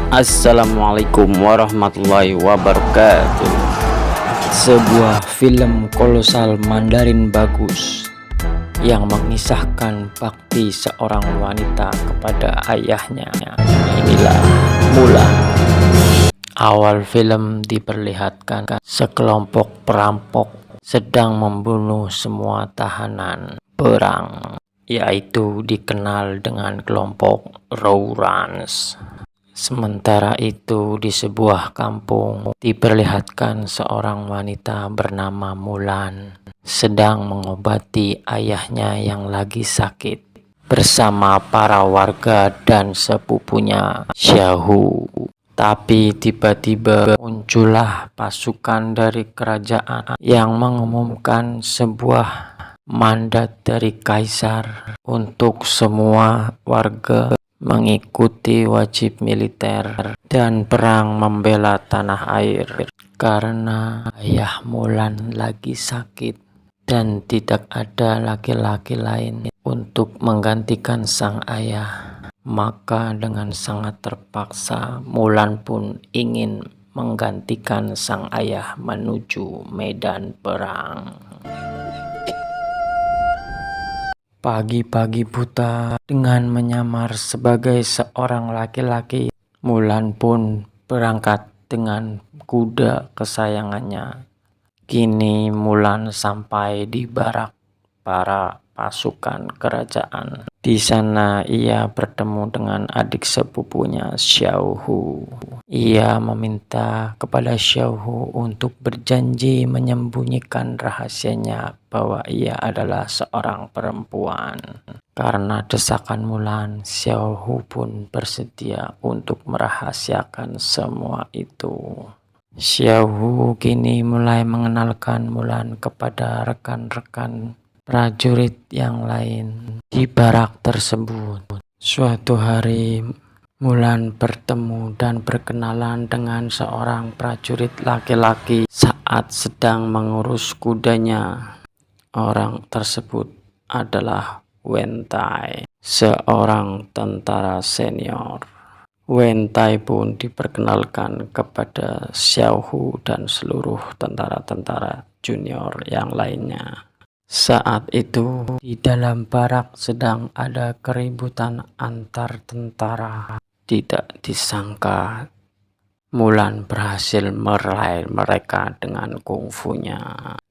Assalamualaikum warahmatullahi wabarakatuh. Sebuah film kolosal Mandarin bagus yang mengisahkan bakti seorang wanita kepada ayahnya. Inilah Mulan. Awal film diperlihatkan sekelompok perampok sedang membunuh semua tahanan perang, yaitu dikenal dengan kelompok Rouran. Sementara itu, di sebuah kampung diperlihatkan seorang wanita bernama Mulan sedang mengobati ayahnya yang lagi sakit bersama para warga dan sepupunya Xiaohu. Tapi tiba-tiba muncullah pasukan dari kerajaan yang mengumumkan sebuah mandat dari kaisar untuk semua warga mengikuti wajib militer dan perang membela tanah air karena ayah Mulan lagi sakit dan tidak ada laki-laki lain untuk menggantikan sang ayah. Maka dengan sangat terpaksa Mulan pun ingin menggantikan sang ayah menuju medan perang. Pagi-pagi buta, dengan menyamar sebagai seorang laki-laki, Mulan pun berangkat dengan kuda kesayangannya. Kini Mulan sampai di barak para pasukan kerajaan. Di sana ia bertemu dengan adik sepupunya Xiaohu. Ia meminta kepada Xiaohu untuk berjanji menyembunyikan rahasianya bahwa ia adalah seorang perempuan. Karena desakan Mulan, Xiaohu pun bersedia untuk merahasiakan semua itu. Xiaohu kini mulai mengenalkan Mulan kepada rekan-rekan prajurit yang lain di barak tersebut. Suatu hari, Mulan bertemu dan berkenalan dengan seorang prajurit laki-laki saat sedang mengurus kudanya. Orang tersebut adalah Wen Tai, seorang tentara senior. Wen Tai pun diperkenalkan kepada Xiaohu dan seluruh tentara-tentara junior yang lainnya. Saat itu, di dalam barak sedang ada keributan antar tentara. Tidak disangka, Mulan berhasil meraih mereka dengan kungfunya.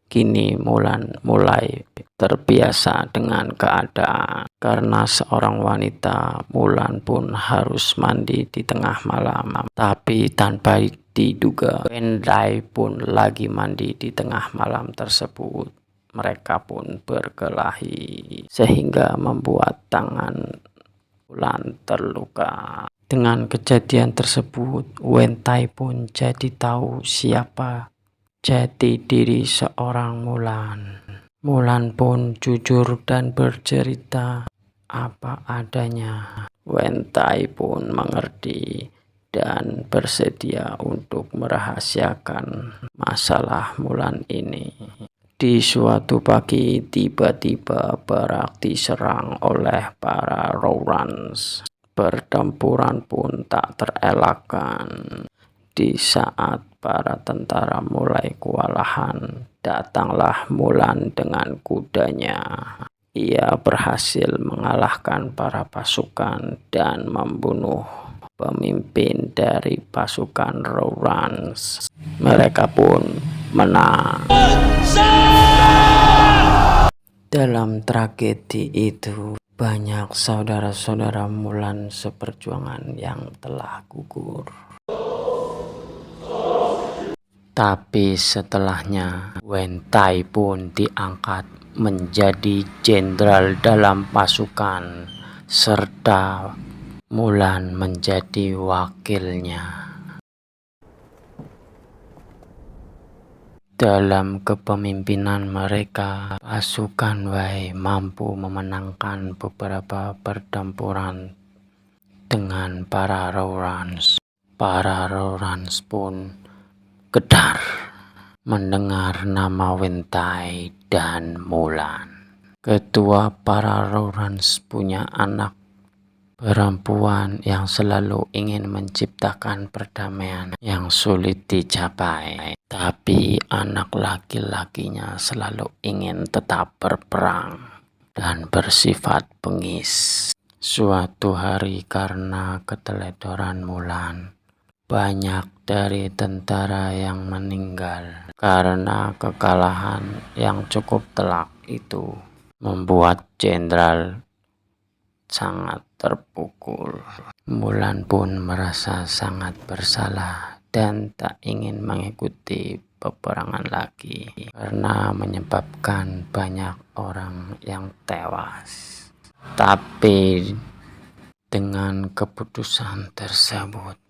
Kini Mulan mulai terbiasa dengan keadaan. Karena seorang wanita, Mulan pun harus mandi di tengah malam. Tapi tanpa diduga, Wen Tai pun lagi mandi di tengah malam tersebut. Mereka pun berkelahi sehingga membuat tangan Mulan terluka. Dengan kejadian tersebut, Wen Tai pun jadi tahu siapa jati diri seorang Mulan. Mulan pun jujur dan bercerita apa adanya. Wen Tai pun mengerti dan bersedia untuk merahasiakan masalah Mulan ini. Di suatu pagi, tiba-tiba barak diserang oleh para Rourans. Pertempuran pun tak terelakkan. Di saat para tentara mulai kewalahan, datanglah Mulan dengan kudanya. Ia berhasil mengalahkan para pasukan dan membunuh pemimpin dari pasukan Rourans. Mereka pun menang. Dalam tragedi itu, banyak saudara-saudara Mulan seperjuangan yang telah gugur. Tapi setelahnya, Wen Tai pun diangkat menjadi jenderal dalam pasukan, serta Mulan menjadi wakilnya. Dalam kepemimpinan mereka, pasukan Wei mampu memenangkan beberapa pertempuran dengan para Rourans. Para Rourans pun gedar mendengar nama Wen Tai dan Mulan. Ketua para Rourans punya anak Perempuan yang selalu ingin menciptakan perdamaian yang sulit dicapai, tapi anak laki-lakinya selalu ingin tetap berperang dan bersifat bengis. Suatu hari karena keteledoran Mulan, banyak dari tentara yang meninggal karena kekalahan yang cukup telak itu membuat jenderal sangat terpukul. Mulan pun merasa sangat bersalah dan tak ingin mengikuti peperangan lagi karena menyebabkan banyak orang yang tewas. Tapi dengan keputusan tersebut,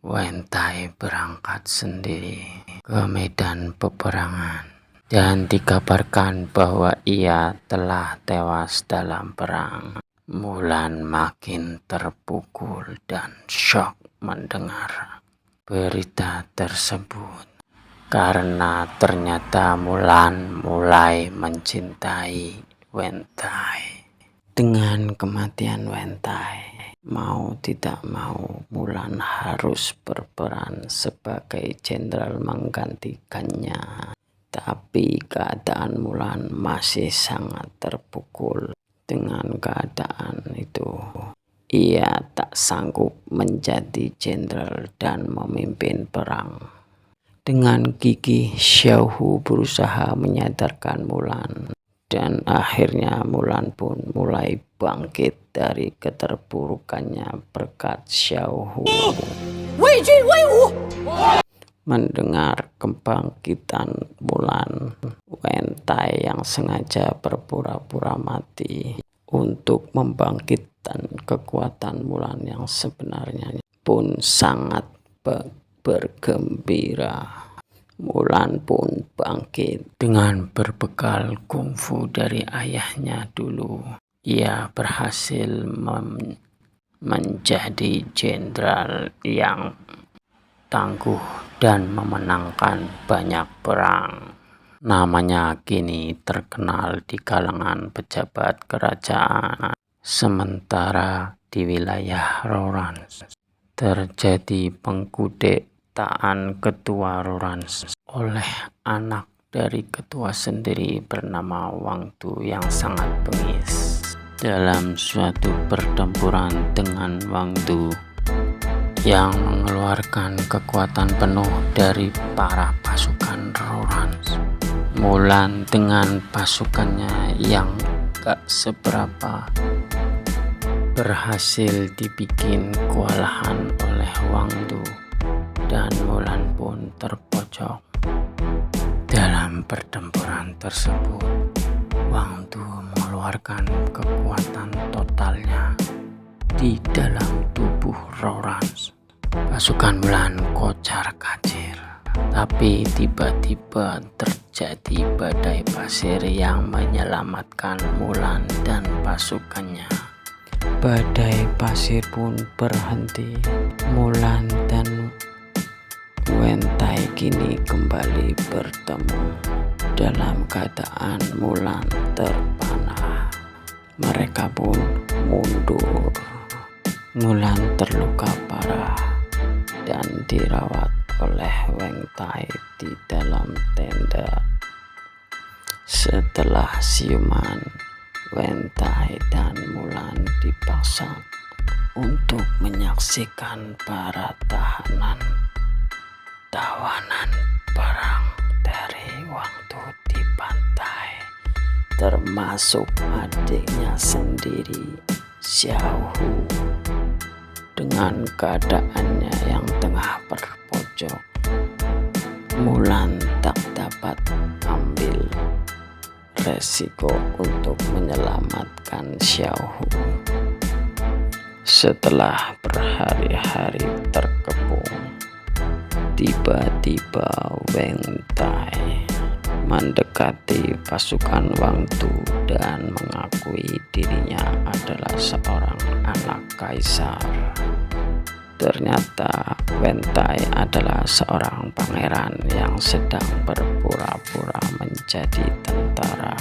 Wen Tai berangkat sendiri ke medan peperangan dan dikabarkan bahwa ia telah tewas dalam perang. Mulan makin terpukul dan syok mendengar berita tersebut karena ternyata Mulan mulai mencintai Wen Tai. Dengan kematian Wen Tai, mau tidak mau Mulan harus berperan sebagai jenderal menggantikannya. Tapi keadaan Mulan masih sangat terpukul. Dengan keadaan itu, ia tak sanggup menjadi jenderal dan memimpin perang. Dengan gigih, Xiao Hu berusaha menyadarkan Mulan, dan akhirnya Mulan pun mulai bangkit dari keterpurukannya berkat Xiao Hu. Mendengar kebangkitan Mulan, Wen Tai yang sengaja berpura-pura mati untuk membangkitkan kekuatan Mulan yang sebenarnya pun sangat bergembira. Mulan pun bangkit dengan berbekal kungfu dari ayahnya dulu. Ia berhasil menjadi jenderal yang tangguh dan memenangkan banyak perang. Namanya kini terkenal di kalangan pejabat kerajaan. Sementara di wilayah Rorans terjadi pengkudetaan ketua Rorans oleh anak dari ketua sendiri bernama Wang Du yang sangat bengis. Dalam suatu pertempuran dengan Wang Du yang mengeluarkan kekuatan penuh dari para pasukan Rorans, Mulan dengan pasukannya yang gak seberapa berhasil dibikin kewalahan oleh Wang Du, dan Mulan pun terpojok. Dalam pertempuran tersebut, Wang Du mengeluarkan kekuatan totalnya di dalam tubuh Rorans. Pasukan Mulan kocar-kacir, tapi tiba-tiba terjadi badai pasir yang menyelamatkan Mulan dan pasukannya. Badai pasir pun berhenti. Mulan dan Wen Tai kini kembali bertemu dalam keadaan Mulan terpanah. Mereka pun mundur. Mulan terluka parah dan dirawat oleh Wen Tai di dalam tenda. Setelah siuman, Wen Tai dan Mulan dipaksa untuk menyaksikan para tawanan perang dari Wang Du di pantai, termasuk adiknya sendiri, Xiao Hu. Dengan keadaannya yang tengah berpojok, Mulan tak dapat ambil resiko untuk menyelamatkan Xiao Hu. Setelah berhari-hari terkepung, tiba-tiba Wen Tai mendekati pasukan Wang Du dan mengakui dirinya adalah seorang anak kaisar. Ternyata Wen Tai adalah seorang pangeran yang sedang berpura-pura menjadi tentara.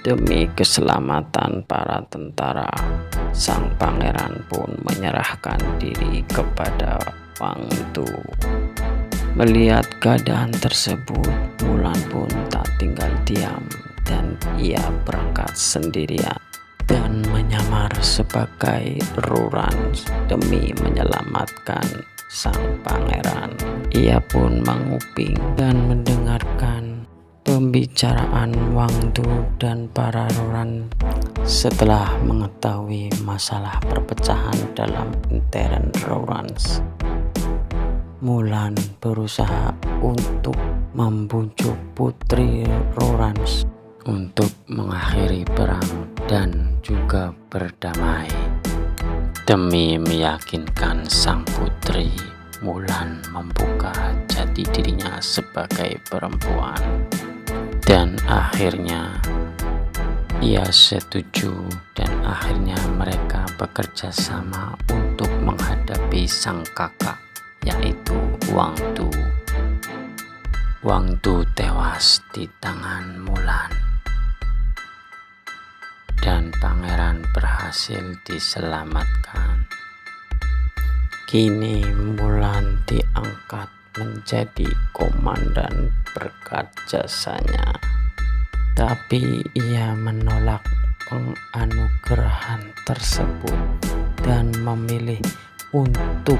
Demi keselamatan para tentara, Sang pangeran pun menyerahkan diri kepada Wang Tu. Melihat keadaan tersebut, Mulan pun tak tinggal diam dan ia berangkat sendirian dan menyamar sebagai Rurans demi menyelamatkan sang pangeran. Ia pun menguping dan mendengarkan pembicaraan Wang Tu dan para Roran. Setelah mengetahui masalah perpecahan dalam intern Rorans, Mulan berusaha untuk membujuk Putri Rorans untuk mengakhiri perang dan juga berdamai. Demi meyakinkan sang putri, Mulan membuka jati dirinya sebagai perempuan. Dan akhirnya ia setuju dan akhirnya mereka bekerja sama untuk menghadapi sang kakak, yaitu Wang Tu. Wang Tu tewas di tangan Mulan dan pangeran berhasil diselamatkan. Kini Mulan diangkat menjadi komandan berkat jasanya. Tapi ia menolak penganugerahan tersebut dan memilih untuk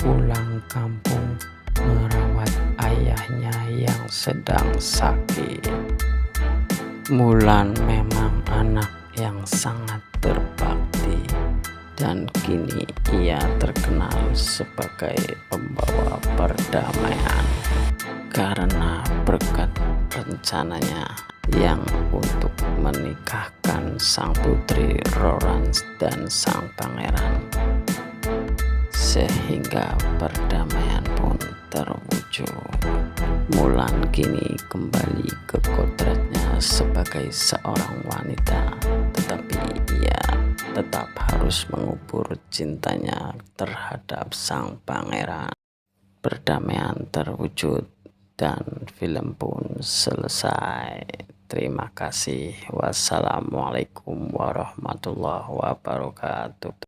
pulang kampung merawat ayahnya yang sedang sakit. Mulan memang anak yang sangat berbakti dan kini ia terkenal sebagai pembawa perdamaian karena berkat rencananya yang untuk menikahkan sang putri Rorans dan sang pangeran, sehingga perdamaian pun terwujud. Mulan kini kembali ke kodratnya sebagai seorang wanita, tetapi ia tetap harus mengubur cintanya terhadap sang pangeran. Perdamaian terwujud dan film pun selesai. Terima kasih. Wassalamualaikum warahmatullahi wabarakatuh.